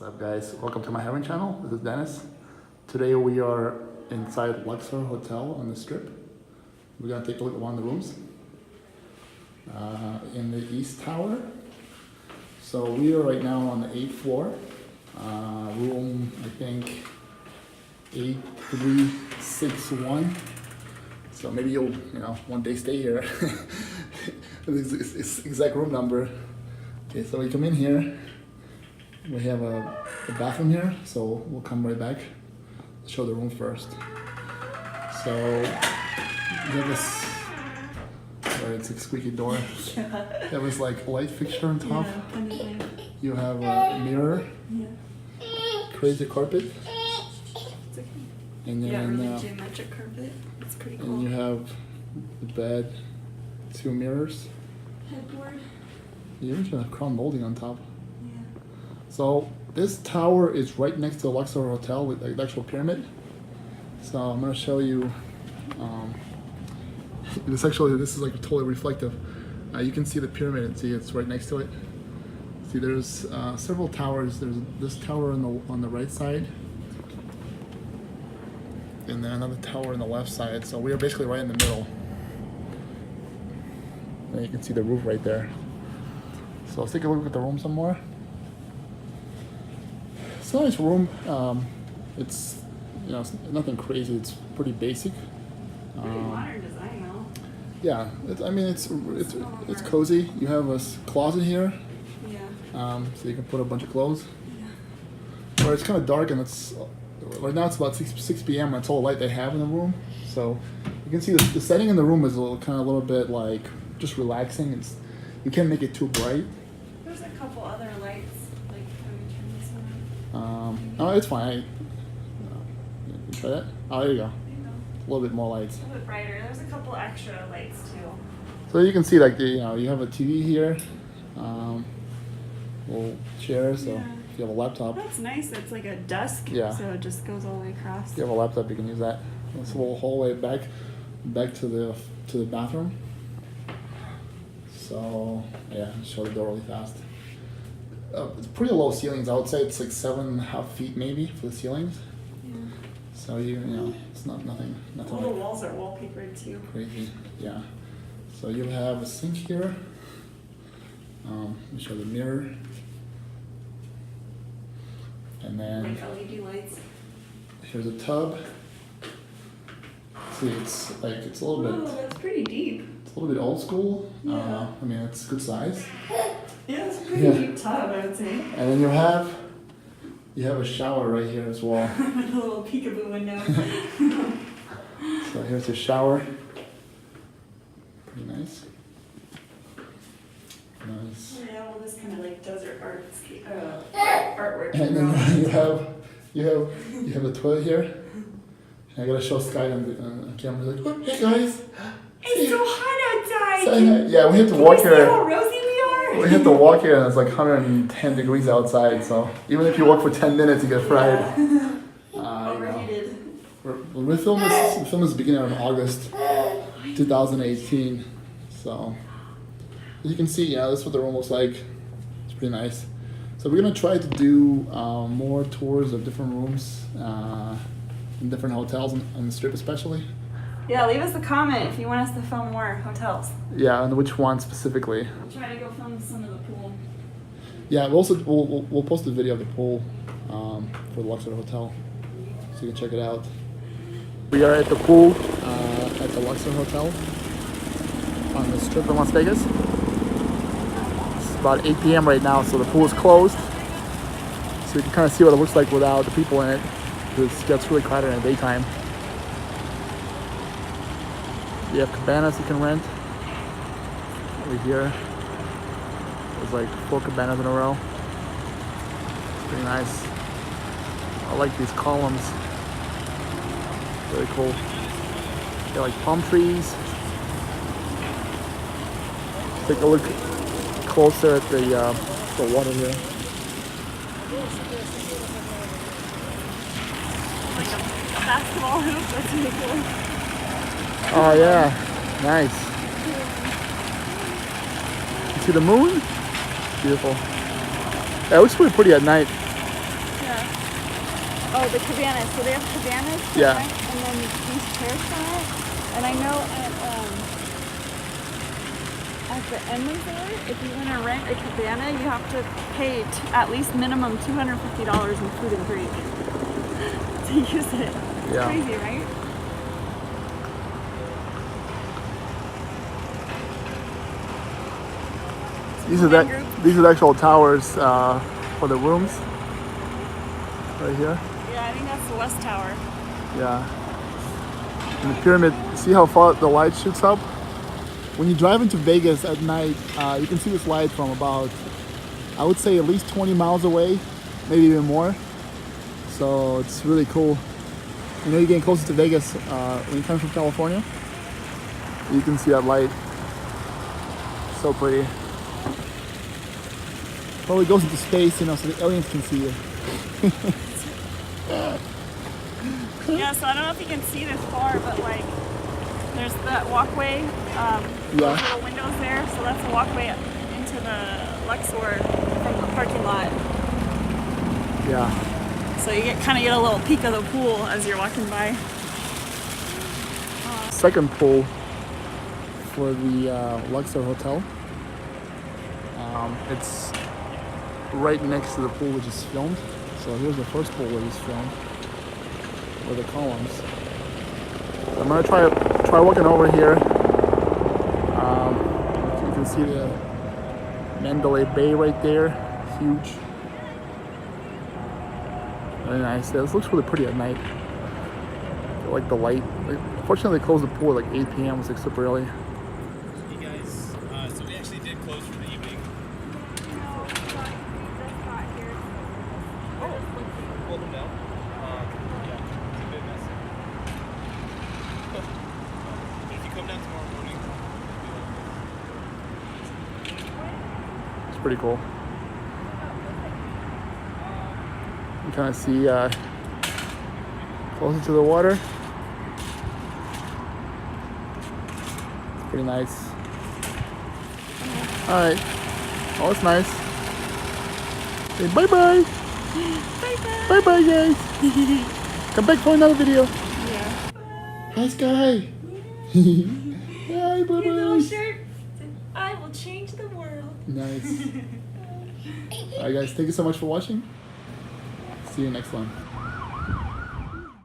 What's up, guys? Welcome to MyHeaven channel. This is Dennis. Today we are inside Luxor Hotel on the Strip. We're gonna take a look at one of the rooms in the East Tower. So we are right now on the 8th floor, room I think 8361. So maybe you'll one day stay here. This is exact room number. Okay, so we come in here. We have a bathroom here, so we'll come right back. Show the room first. So you have this. Sorry, it's a squeaky door. Yeah. There was like a light fixture on top. Yeah, you have a mirror. Yeah. Crazy carpet. It's okay. And then Yeah, really geometric carpet. It's pretty cool. and you have the bed, 2 mirrors. Headboard. You even have crown molding on top. Yeah. So this tower is right next to the Luxor Hotel with the actual pyramid. So I'm gonna show you. This is like totally reflective. You can see the pyramid and see it's right next to it. See, there's several towers. There's this tower on the right side, and then another tower on the left side. So we are basically right in the middle. And you can see the roof right there. So let's take a look at the room some more. It's a nice room. It's it's nothing crazy. It's pretty basic. Pretty modern design though. Yeah, it's cozy. You have a closet here. Yeah. So you can put a bunch of clothes. Yeah. Or it's kind of dark, and it's right now it's about 6 p.m. and it's all the light they have in the room. So you can see the setting in the room is a little bit like just relaxing. You can't make it too bright. There's a couple other lights. Like, can we turn this one? No, it's fine. You try that. Oh, there you go. There you go. A little bit more lights. A little bit brighter. There's a couple extra lights too. So you can see like you have a TV here, little chair. So Yeah. if you have a laptop, That's nice. It's like a desk. Yeah. So it just goes all the way across. if you have a laptop, you can use that. It's a little hallway back to the bathroom. So yeah, show the door really fast. It's pretty low ceilings. I would say it's like 7.5 feet maybe for the ceilings. Yeah. So it's nothing All the like walls are wallpapered too. crazy. Yeah. So you have a sink here. Let me show the mirror. And then Like LED lights. here's a tub. See, it's a little Oh, bit. that's pretty deep. It's a little bit old school. Yeah. I mean, it's good size. Yeah, it's a pretty Yeah. deep tub, I would say. And then you have a shower right here as well. A little peekaboo window. So here's your shower. Pretty nice. Nice. Yeah, well, this kind of like desert artwork. And then you have a toilet here. And I gotta show Sky on the camera. Like, oh, hey guys. It's so hot outside. So, yeah, we have to Can walk you see here. how rosy we are? We have to walk here, and it's like 110 degrees outside. So even if you walk for 10 minutes, you get fried. Overheated. We film this beginning of August 2018. So as you can see, this is what the room looks like. It's pretty nice. So we're gonna try to do more tours of different rooms in different hotels on the Strip, especially. Yeah, leave us a comment if you want us to film more hotels. Yeah, and which one specifically? We'll try to go film some of the pool. Yeah, we'll post a video of the pool for the Luxor Hotel, so you can check it out. We are at the pool at the Luxor Hotel on the Strip in Las Vegas. It's about 8 p.m. right now, so the pool is closed. So you can kind of see what it looks like without the people in it, because it gets really crowded in the daytime. You have cabanas you can rent. Over here, there's like 4 cabanas in a row. Pretty nice. I like these columns. Really cool. They're like palm trees. Take a look closer at the water here. Like a basketball hoop. That's really cool. Oh yeah, nice. You see the moon? Beautiful. Yeah, it looks pretty at night. Oh, the cabanas. So they have cabanas for Yeah. rent, and then these chairs for rent. And I know at the end resort, if you want to rent a cabana, you have to pay at least minimum $250 in food and drink to use it. It's Yeah. crazy, right? These are the actual towers for the rooms. Right here. Yeah, I think that's the West Tower. Yeah. And the pyramid, see how far the light shoots up? When you drive into Vegas at night, you can see this light from about, I would say at least 20 miles away, maybe even more. So it's really cool. You know, you're getting closer to Vegas when you come from California. You can see that light. So pretty. Probably goes into space, you know, so the aliens can see you. Yeah, so I don't know if you can see this far, but like, there's that walkway, those little windows there, so that's a walkway into the Luxor from the parking lot. Yeah. So you kind of get a little peek of the pool as you're walking by. Second pool for the Luxor Hotel. It's right next to the pool we just filmed. So here's the first pool we just filmed, with the columns. I'm gonna try walking over here. You can see the Mandalay Bay right there, huge. Very nice. Yeah, this looks really pretty at night. I like the light. Fortunately, they closed the pool at like 8 p.m. It's like super early. Hey guys, so we actually did close for the evening. Pulled them down. Yeah, it's a bit messy. But if you come down tomorrow morning, It's pretty cool. You kind of see closer to the water. It's pretty nice. All right. Oh, it's nice. Say bye-bye. Bye-bye. Bye-bye, guys. Come back for another video. Yeah. Hi, Sky. Hi, Your little bye-bye. shirt. I will change the world. Nice. All right, guys. Thank you so much for watching. See you next one.